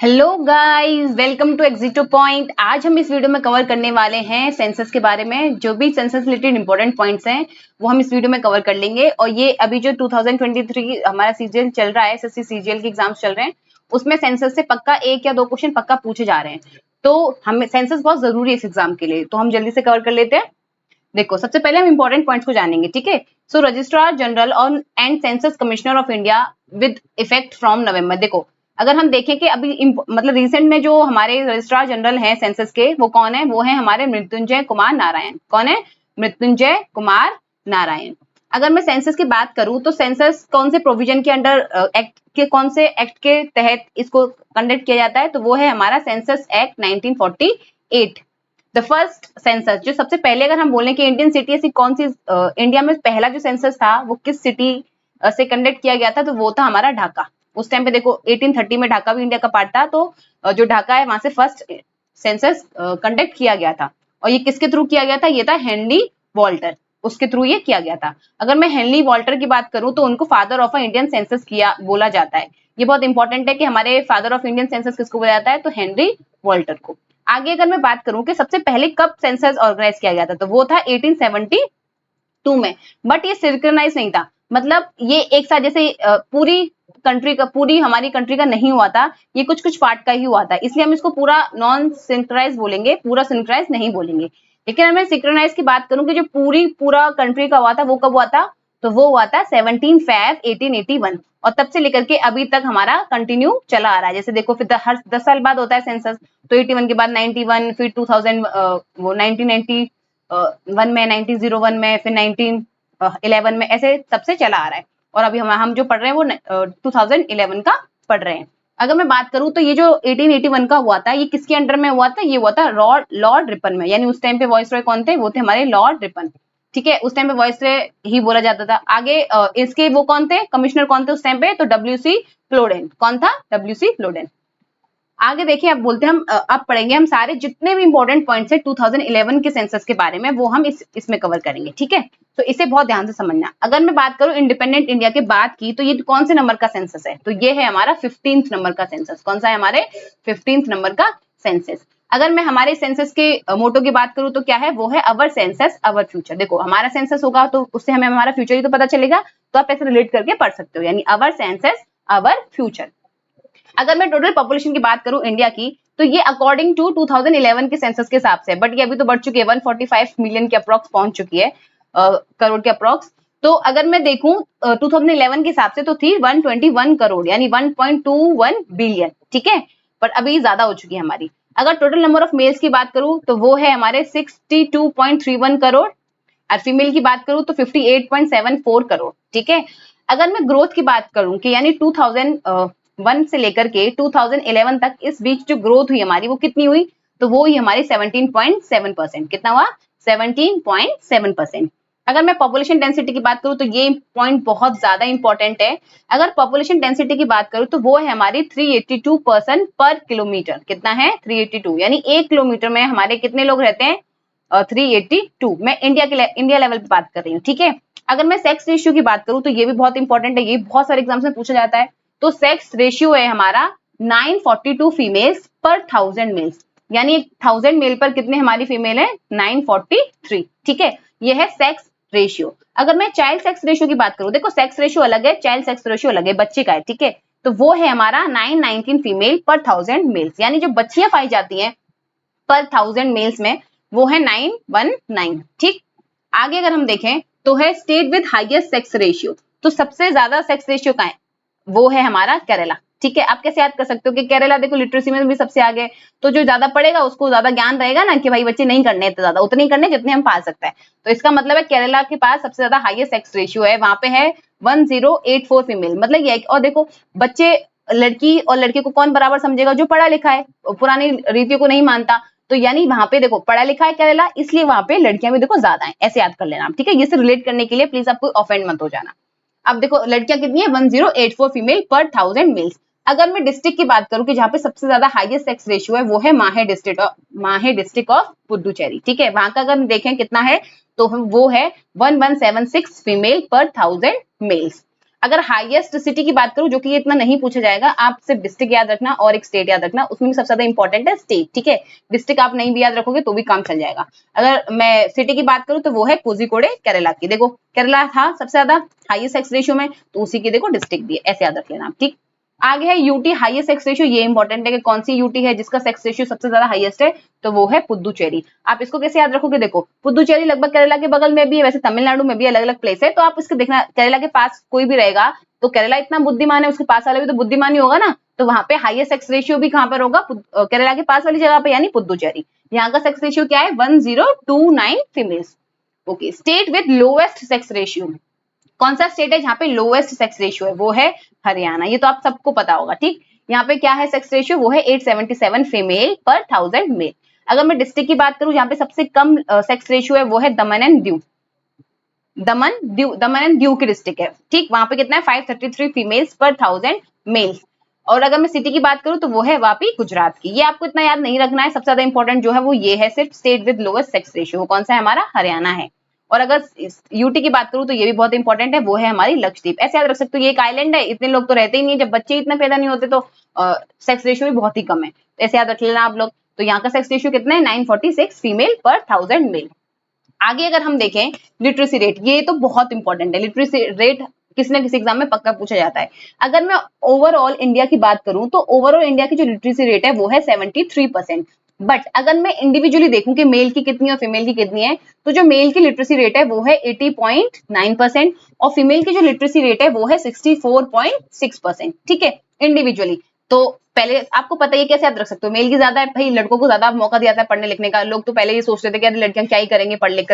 Hello guys, welcome to exito point. आज हम इस वीडियो में कवर करने वाले हैं सेंसस के बारे में। जो भी सेंसस रिलेटेड इंपॉर्टेंट पॉइंट्स हैं वो हम इस वीडियो में कवर कर लेंगे। और ये अभी जो 2023 हमारा सीजीएल चल रहा है, एसएससी सीजीएल के एग्जाम्स चल रहे हैं, उसमें सेंसस से पक्का एक या दो क्वेश्चन पक्का पूछे जा रहे हैं। तो हमें सेंसस बहुत जरूरी है इस एग्जाम के लिए, तो हम जल्दी से कवर कर लेते हैं। देखो, सबसे पहले हम इंपॉर्टेंट पॉइंट्स को जानेंगे, ठीक है। So registrar general on and census commissioner of India with effect from November. देखो, अगर हम देखें कि अभी मतलब रिसेंट में जो हमारे रजिस्ट्रार जनरल हैं सेंसस के, वो कौन है? वो है हमारे मृत्युंजय कुमार नारायण। कौन है? मृत्युंजय कुमार नारायण। अगर मैं सेंसस की बात करूं तो सेंसस कौन से प्रोविजन के अंडर एक्ट के कौन से एक्ट के तहत इसको कंडक्ट किया जाता है? तो वो है हमारा census act 1948। The first census, जो सबसे पहले अगर हम बोलें कि इंडियन सिटी ऐसी कौन सी इंडिया में पहला जो सेंसस था वो किस सिटी से कंडक्ट किया गया था, तो वो था हमारा ढाका। उस टाइम पे देखो 1830 में ढाका भी इंडिया का पार्ट था, तो जो ढाका है वहां से फर्स्ट सेंसस कंडक्ट किया गया था। और ये किसके थ्रू किया गया था? ये था हेनरी वॉल्टर, उसके थ्रू ये किया गया था। अगर मैं हेनरी वॉल्टर की बात करूं तो उनको फादर ऑफ इंडियन सेंसस किया बोला जाता है। ये बहुत इंपॉर्टेंट है कि हमारे फादर ऑफ इंडियन सेंसस किसको बोला जाता है, तो हेनरी वॉल्टर को। आगे अगर मैं बात करूं कि सबसे पहले कब सेंसस ऑर्गेनाइज किया गया था, तो वो था 1872 में। बट ये सिंक्रोनाइज नहीं था, मतलब ये एक साथ जैसे पूरी कंट्री का, पूरी हमारी कंट्री का नहीं हुआ था, ये कुछ कुछ पार्ट का ही हुआ था, इसलिए हम इसको पूरा नॉन सिंक्रोनाइज बोलेंगे, पूरा सिंक्रोनाइज नहीं बोलेंगे। लेकिन अगर मैं सिंक्रोनाइज की बात करूं कि जो पूरा कंट्री का हुआ था, वो कब हुआ था? तो वो हुआ था 17 फैब 1881। और तब से लेकर के अभी तक हमारा कंटिन्यू चला आ रहा है। जैसे देखो, फिर हर 10 साल बाद होता है सेंसस, तो 81 के बाद 91, फिर 2000 वो 1991 में, 1901 में, फिर 1911 में, ऐसे तब से चला आ रहा है। और अभी हम जो पढ़ रहे हैं वो 2011 का पढ़ रहे हैं। अगर मैं बात करूं तो ये जो 1881 का हुआ था, ये किसके अंडर में हुआ था? ये हुआ था लॉर्ड रिपन में। यानी उस टाइम पे वॉइसरॉय कौन थे? वो थे हमारे लॉर्ड रिपन। ठीक है, उस टाइम पे वॉइसरॉय ही बोला जाता था। आगे इसके वो कौन थे, कमिश्नर कौन थे उस टाइम पे? तो डब्ल्यूसी फ्लोडेन। कौन था? डब्ल्यूसी फ्लोडेन। आगे देखिए, अब बोलते हैं हम, अब पढ़ेंगे हम सारे जितने भी इंपॉर्टेंट पॉइंट्स है 2011 के सेंसस के बारे में, वो हम इसमें कवर करेंगे, ठीक है। तो इसे बहुत ध्यान से समझना। अगर मैं बात करूं इंडिपेंडेंट इंडिया के बाद की, तो ये कौन से नंबर का सेंसस है? तो ये है हमारा 15th नंबर का सेंसस। कौन सा है? हमारे 15th नंबर का सेंसस। अगर मैं हमारे सेंसस के मोटो की बात करूं तो क्या है? वो है अवर सेंसस अवर फ्यूचर। देखो, हमारा सेंसस होगा तो उससे हमें हमारा फ्यूचर ही तो पता चलेगा, तो आप ऐसे रिलेट करके पढ़ सकते हो, यानी अवर सेंसस अवर फ्यूचर। अगर मैं टोटल पॉपुलेशन की बात करूं इंडिया की, तो ये अकॉर्डिंग टू 2011 के सेंसस के हिसाब से, बट ये अभी तो बढ़ चुकी है, 145 मिलियन के अप्रॉक्स पहुंच चुकी है, करोड़ के अप्रॉक्स। तो अगर मैं देखूं 2011 के हिसाब से तो थी 121 करोड़, यानी 1.21 बिलियन, ठीक है। पर अभी ज्यादा हो चुकी है हमारी। अगर टोटल नंबर ऑफ मेल्स की बात करूं तो वो है हमारे 62.31 करोड़, और फीमेल की बात करूं तो 58.74 करोड़, ठीक है। अगर मैं ग्रोथ की बात करूं कि यानी 2001 से लेकर के 2011 तक इस बीच जो ग्रोथ हुई हमारी, वो कितनी हुई? तो वो ही हमारी 17.7%। कितना हुआ? 17.7%। अगर मैं पॉपुलेशन डेंसिटी की बात करूं तो ये पॉइंट बहुत ज्यादा इंपॉर्टेंट है। अगर पॉपुलेशन डेंसिटी की बात करूं तो वो है हमारी 382 पर्सन पर किलोमीटर। कितना है? 382, यानी 1 किलोमीटर में हमारे कितने लोग रहते हैं? 382। मैं इंडिया लेवल पे बात कर रही हूँ, ठीक है। अगर मैं सेक्स रेशियो की बात करूं तो ये भी बहुत इंपॉर्टेंट है, ये बहुत सारे एग्जाम्स में पूछा जाता है। तो सेक्स रेशियो है हमारा 942 फीमेल्स पर 1000 मेल्स, यानी 1000 मेल पर कितने हमारी फीमेल है? 943, ठीक है। ये है सेक्स रेशियो। अगर मैं चाइल्ड सेक्स रेशियो की बात करूं, देखो सेक्स रेशियो अलग है, चाइल्ड सेक्स रेशियो अलग है, बच्चे का है, ठीक है। तो वो है हमारा 919 फीमेल पर 1000 मेल्स, यानी जो बच्चियां पाई जाती हैं पर 1000 मेल्स में, वो है 919, ठीक। आगे अगर हम देखें तो है state with highest sex ratio. तो सबसे ज्यादा सेक्स रेशियो का है, वो है हमारा केरला, ठीक है। आप कैसे याद कर सकते हो कि केरला, देखो लिटरेसी में भी सबसे आगे है, तो जो ज्यादा पढ़ेगा उसको ज्यादा ज्ञान रहेगा ना कि भाई बच्चे नहीं करने हैं, तो ज्यादा उतने ही करने जितने हम पाल सकते हैं। तो इसका मतलब है केरला के पास सबसे ज्यादा हाईएस्ट सेक्स रेशियो है, वहां पे है 1084 फीमेल। मतलब ये है, और देखो बच्चे, लड़की और लड़के को कौन बराबर समझेगा? जो पढ़ा लिखा है, पुरानी रीतियों को नहीं मानता। तो यानी वहां पे देखो पढ़ा लिखा है केरला, इसलिए वहां पे लड़कियां भी देखो ज्यादा है, ऐसे याद कर लेना, ठीक है। ये से रिलेट करने के लिए प्लीज आपको ऑफेंड मत हो जाना। अब देखो लड़कियां कितनी है? 1084 फीमेल पर 1000 मेल्स। अगर मैं डिस्ट्रिक्ट की बात करूं कि जहां पे सबसे ज्यादा हाईएस्ट सेक्स रेशियो है, वो है माहे डिस्ट्रिक्ट ऑफ पुडुचेरी, ठीक है। वहां का अगर देखें कितना है, तो वो है 1176 फीमेल पर 1000 मेल्स। अगर हाईएस्ट सिटी की बात करूं, जो कि ये इतना नहीं पूछा जाएगा, आप सिर्फ डिस्ट्रिक्ट याद रखना और एक स्टेट याद रखना, उसमें भी सबसे ज्यादा इंपॉर्टेंट है स्टेट, ठीक है। डिस्ट्रिक्ट आप नहीं भी याद रखोगे तो भी काम चल जाएगा। अगर मैं सिटी की बात करूं तो वो है कोझिकोडे केरला की। देखो केरला था सबसे ज्यादा हाईएस्ट सेक्स रेशियो में, तो उसी की देखो डिस्ट्रिक्ट भी है, ऐसे याद रख लेना आप, ठीक। आगे है यूटी हाईएस्ट सेक्स रेशियो। ये इंपॉर्टेंट है कि कौन सी यूटी है जिसका सेक्स रेशियो सबसे ज्यादा हाईएस्ट है, तो वो है पुदुचेरी। आप इसको कैसे याद रखोगे, देखो पुदुचेरी लगभग केरला के बगल में भी है, वैसे तमिलनाडु में भी अलग अलग प्लेस है, तो आप इसको देखना केरला के पास कोई भी रहेगा तो केरला इतना बुद्धिमान है, उसके पास वाला भी तो बुद्धिमान ही होगा ना, तो वहां पे हाईएस्ट सेक्स रेशियो भी कहां पर होगा, केरला के पास वाली जगह पे, यानी पुदुचेरी। यहाँ का सेक्स रेशियो क्या है, 1029 females. Okay, state with lowest sex ratio, कौन सा स्टेट है जहाँ पे लोएस्ट सेक्स रेशियो है, वो है हरियाणा। ये तो आप सबको पता होगा, ठीक। यहाँ पे क्या है सेक्स रेशियो, वो है 877 फीमेल पर 1000 मेल। अगर मैं डिस्ट्रिक्ट की बात करूं जहाँ पे सबसे कम सेक्स रेशियो है, वो है दमन and Diu. Daman and Diu की डिस्ट्रिक्ट है, ठीक। वहां पे कितना है, 533 फीमेल्स पर 1000 मेल्स। और अगर मैं सिटी की बात करूं तो वो है वापी गुजरात की। ये आपको इतना याद नहीं रखना है, सबसे ज्यादा इंपॉर्टेंट जो है वो ये है सिर्फ state with lowest sex ratio, कौन सा है हमारा, हरियाणा है। और अगर यूटी की बात करूं तो ये भी बहुत इंपॉर्टेंट है, वो है हमारी लक्षद्वीप। ऐसे याद रख सकते हो, ये एक आइलैंड है, इतने लोग तो रहते ही नहीं है, जब बच्चे इतना पैदा नहीं होते तो सेक्स रेशियो भी बहुत ही कम है, तो ऐसे याद रख लेना आप लोग। तो यहाँ का सेक्स रेशियो कितना है, 946 फीमेल पर 1000 मेल। आगे अगर हम देखें लिटरेसी रेट, ये तो बहुत इंपॉर्टेंट है। लिटरेसी रेट किसी ना किसी एग्जाम में पक्का पूछा जाता है। अगर मैं ओवरऑल इंडिया की बात करूं तो ओवरऑल इंडिया की जो लिटरेसी रेट है वो है 73%। बट अगर मैं इंडिविजुअली देखूं कि मेल की कितनी और फीमेल की कितनी है, तो जो मेल की लिटरेसी रेट है वो है 80.9% और फीमेल की जो लिटरेसी रेट है वो है 64.6%, ठीक है, इंडिविजुअली। तो पहले आपको पता ही है, कैसे याद रख सकते हो, मेल की ज्यादा है भाई, लड़कों को ज्यादा मौका दिया जाता है पढ़ने लिखने का। लोग तो पहले ये सोचते थे कि अरे लड़कियां क्या ही करेंगे पढ़ लिख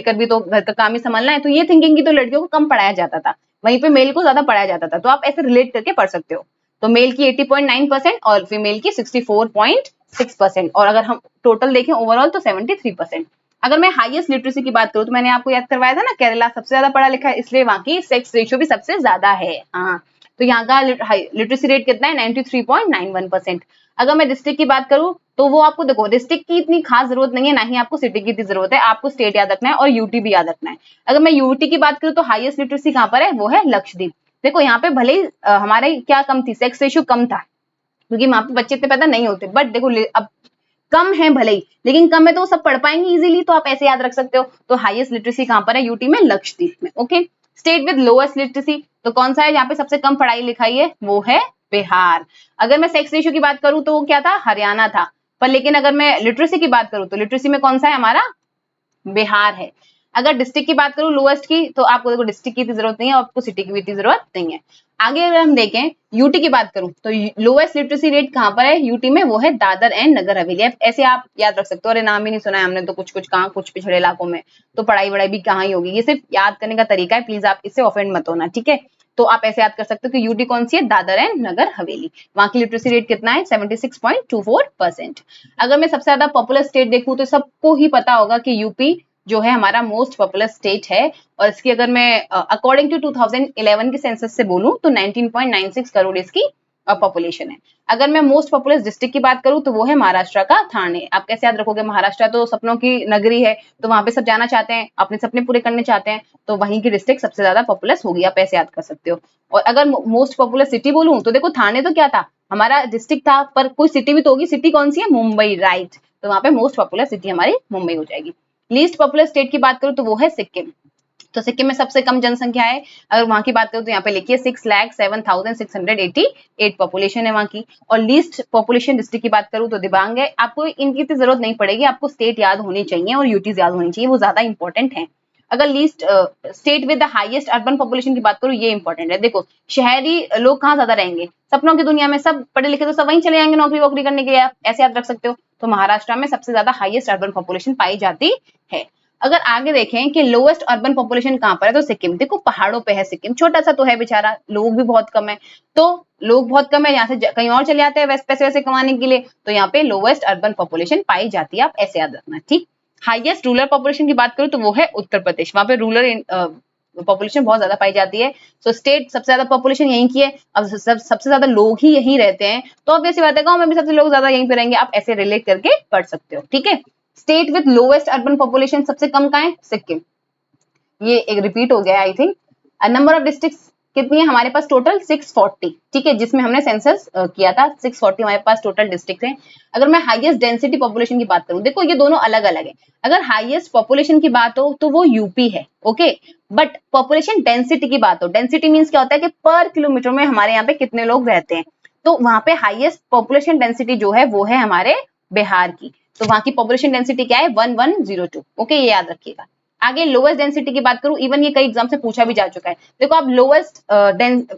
कर भी तो घर का काम ही संभालना है, तो ये थिंकिंग की तो लड़कियों को कम पढ़ाया जाता था, वहीं पे मेल को ज्यादा पढ़ाया जाता था। तो आप ऐसे रिलेट करके पढ़ सकते हो। तो मेल की 80.9% और फीमेल की 64.6%, और अगर हम टोटल देखें ओवरऑल तो 73%। अगर मैं हाईएस्ट लिटरेसी की बात करूं तो मैंने आपको याद करवाया था ना, केरला सबसे ज्यादा पढ़ा लिखा है, इसलिए वहां की सेक्स रेशियो भी सबसे ज्यादा है। हाँ, तो यहाँ का लिटरेसी रेट कितना है, 93.91%। अगर मैं डिस्ट्रिक्ट की बात करूं तो वो आपको देखो डिस्ट्रिक्ट की इतनी खास जरूरत नहीं है, ना ही आपको सिटी की इतनी जरूरत है, आपको स्टेट याद रखना है और यूटी भी याद रखना है। अगर मैं यूटी की बात करूं तो हाईएस्ट लिटरेसी कहां पर है, वो है लक्षद्वीप। देखो यहाँ पे भले ही हमारे क्या कम थी, सेक्स रेशियो कम था, क्योंकि वहां पे बच्चे इतने पैदा नहीं होते, बट देखो अब कम है भले ही, लेकिन कम है तो वो सब पढ़ पाएंगे इजीली, तो आप ऐसे याद रख सकते हो। तो हाईएस्ट लिटरेसी कहां पर है, यूटी में, लक्षद्वीप में। Okay, state with lowest literacy, तो कौन सा है जहाँ पे सबसे कम पढ़ाई लिखाई है, वो है बिहार। अगर मैं सेक्स रेशियो की बात करूं तो वो क्या था, हरियाणा था। पर लेकिन अगर मैं लिटरेसी की बात करूं तो लिटरेसी में कौन सा है हमारा, बिहार है। अगर डिस्ट्रिक्ट की बात करूं लोएस्ट की, तो आपको देखो डिस्ट्रिक्ट की इतनी जरूरत नहीं है और आपको सिटी की भी इतनी जरूरत नहीं है। आगे अगर हम देखें यूटी की बात करूं तो लोएस्ट लिटरेसी रेट कहां पर है यूटी में, वो है दादर एंड नगर हवेली। ऐसे आप याद रख सकते हो, अरे नाम ही नहीं सुना है हमने तो, कुछ कुछ कहाँ, कुछ पिछड़े इलाकों में तो पढ़ाई वढ़ाई भी कहाँ ही होगी। ये सिर्फ याद करने का तरीका है, प्लीज आप इससे ऑफेंड मत होना, ठीक है। तो आप ऐसे याद कर सकते हो कि यूटी कौन सी है, दादर एंड नगर हवेली। वहां की लिटरेसी रेट कितना है, 76.24%। अगर मैं सबसे ज्यादा पॉपुलर स्टेट देखूं तो सबको ही पता होगा कि यूपी जो है हमारा मोस्ट पॉपुलर स्टेट है। और इसकी अगर मैं अकॉर्डिंग टू 2011 के सेंसस से बोलूं तो 19.96 करोड़ इसकी पॉपुलेशन है। अगर मैं मोस्ट पॉपुलर डिस्ट्रिक्ट की बात करूं तो वो है महाराष्ट्र का थाने। आप कैसे याद रखोगे, महाराष्ट्र तो सपनों की नगरी है, तो वहां पे सब जाना चाहते हैं, अपने सपने पूरे करने चाहते हैं, तो वहीं की डिस्ट्रिक्ट सबसे ज्यादा पॉपुलर होगी, आप ऐसे याद कर सकते हो। और अगर मोस्ट पॉपुलर सिटी बोलूं तो देखो थाने तो क्या था, हमारा डिस्ट्रिक्ट था, पर कोई सिटी भी तो होगी, सिटी कौन सी है, मुंबई, राइट। तो वहां पे मोस्ट पॉपुलर सिटी हमारी मुंबई हो जाएगी। लीस्ट पॉपुलर स्टेट की बात करूं तो वो है सिक्किम। तो सिक्किम में सबसे कम जनसंख्या है, अगर वहां की बात करूं तो यहाँ पे लिखिए 6,07,688 पॉपुलेशन है वहां की। और लीस्ट पॉपुलेशन डिस्ट्रिक्ट की बात करूं तो दिबांग है। आपको इनकी इतनी जरूरत नहीं पड़ेगी, आपको स्टेट याद होनी चाहिए और यूटीज याद होनी चाहिए, वो ज्यादा इंपॉर्टेंट है। अगर least state with the highest urban population की बात करूं, ये इंपॉर्टेंट है। देखो शहरी लोग कहाँ ज्यादा रहेंगे, सपनों की दुनिया में, सब पढ़े लिखे तो सब वहीं चले जाएंगे नौकरी वोकरी करने के लिए, आप ऐसे याद रख सकते हो। तो महाराष्ट्र में सबसे ज्यादा हाईएस्ट अर्बन पॉपुलेशन पाई जाती है। अगर आगे देखें कि लोएस्ट अर्बन पॉपुलेशन कहां पर है, तो सिक्किम। देखो पहाड़ों पे है सिक्किम, छोटा सा तो है बेचारा, लोग भी बहुत कम है, तो लोग बहुत कम है, यहाँ से कहीं और चले जाते हैं वैसे पैसे वैसे कमाने के लिए, तो यहाँ पे लोएस्ट अर्बन पॉपुलेशन पाई जाती है, आप ऐसे याद रखना, ठीक। हाईएस्ट रूरल पॉपुलेशन की बात करूं तो वो है उत्तर प्रदेश, वहां पे रूरल पॉपुलेशन बहुत ज्यादा पाई जाती है। सो स्टेट सबसे ज्यादा पॉपुलेशन यहीं की है, अब सबसे ज्यादा लोग ही यहीं रहते हैं, तो अब ऐसी बात है गाँव में भी सबसे लोग ज्यादा यहीं पे रहेंगे, आप ऐसे रिलेट करके पढ़ सकते हो, ठीक है। State with lowest urban population सबसे कम कहाँ है, सिक्किम। ये एक रिपीट हो गया I think. Number of districts कितनी है हमारे पास टोटल 640, ठीक है, जिसमें हमने सेंसस किया था 640 हमारे पास टोटल डिस्ट्रिक्ट हैं। अगर मैं हाईएस्ट डेंसिटी पॉपुलेशन की बात करूं, देखो ये दोनों अलग अलग है। अगर हाईएस्ट पॉपुलेशन की बात हो तो वो यूपी है, ओके, बट पॉपुलेशन डेंसिटी की बात हो, डेंसिटी मीन्स क्या होता है कि पर किलोमीटर में हमारे यहाँ पे कितने लोग रहते हैं, तो वहां पे हाईएस्ट पॉपुलेशन डेंसिटी जो है वो है हमारे बिहार की। तो वहां की पॉपुलेशन डेंसिटी क्या है 1102, ओके, ये याद रखिएगा। आगे लोएस्ट डेंसिटी की बात करूं, इवन ये कई एग्जाम से पूछा भी जा चुका है। देखो आप लोएस्ट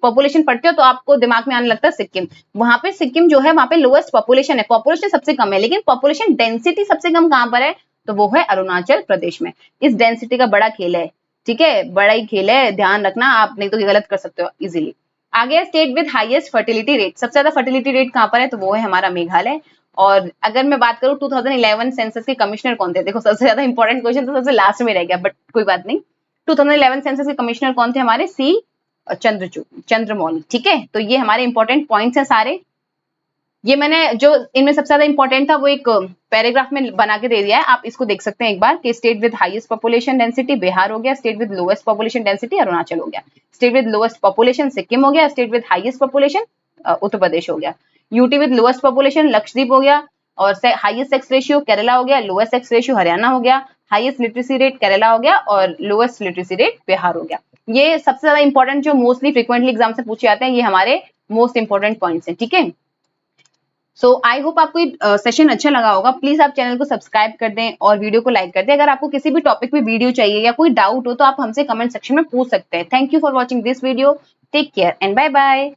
पॉपुलेशन पढ़ते हो तो आपको दिमाग में आने लगता है सिक्किम, वहां पे सिक्किम जो है वहां पे लोएस्ट पॉपुलेशन है, पॉपुलेशन सबसे कम है, लेकिन पॉपुलेशन डेंसिटी सबसे कम कहां पर है, तो वो है अरुणाचल प्रदेश में। इस डेंसिटी का बड़ा खेल है, ठीक है, बड़ा ही खेल है, ध्यान रखना आप, नहीं तो गलत कर सकते हो इजिली। आगे state with highest fertility rate, सबसे ज्यादा फर्टिलिटी रेट कहां पर है, तो वो है हमारा मेघालय। और अगर मैं बात करूं 2011 सेंसस के कमिश्नर कौन थे, देखो सबसे ज्यादा इंपॉर्टेंट क्वेश्चन तो सबसे लास्ट में रह गया, बट कोई बात नहीं। 2011 सेंसस के कमिश्नर कौन थे हमारे, सी चंद्रमौली, ठीक है। तो ये हमारे इंपॉर्टेंट पॉइंट्स हैं सारे। ये मैंने जो इनमें सबसे ज्यादा इंपॉर्टेंट था वो एक पैराग्राफ में बना के दे दिया है, आप इसको देख सकते हैं एक बार कि state with highest population density Bihar हो गया, state with lowest population density Arunachal हो गया, state with lowest population Sikkim हो गया, state with highest population Uttar Pradesh हो गया, UT with lowest population Lakshadweep हो गया, और हाईएस्ट सेक्स रेशियो केरला हो गया, लोएस्ट सेक्स रेशियो हरियाणा हो गया, हाईएस्ट लिटरेसी रेट केरला हो गया, और लोएस्ट लिटरेसी रेट बिहार हो गया। ये सबसे ज्यादा इंपॉर्टेंट जो मोस्टली फ्रिक्वेंटली एग्जाम से पूछे जाते हैं, ये हमारे मोस्ट इंपॉर्टेंट पॉइंट्स हैं, ठीक है। सो आई होप आपको ये सेशन अच्छा लगा होगा। प्लीज आप चैनल को सब्सक्राइब कर दें और वीडियो को लाइक कर दें। अगर आपको किसी भी टॉपिक पे वीडियो चाहिए या कोई डाउट हो तो आप हमसे कमेंट सेक्शन में पूछ सकते हैं। Thank you for watching this video, take care and bye bye.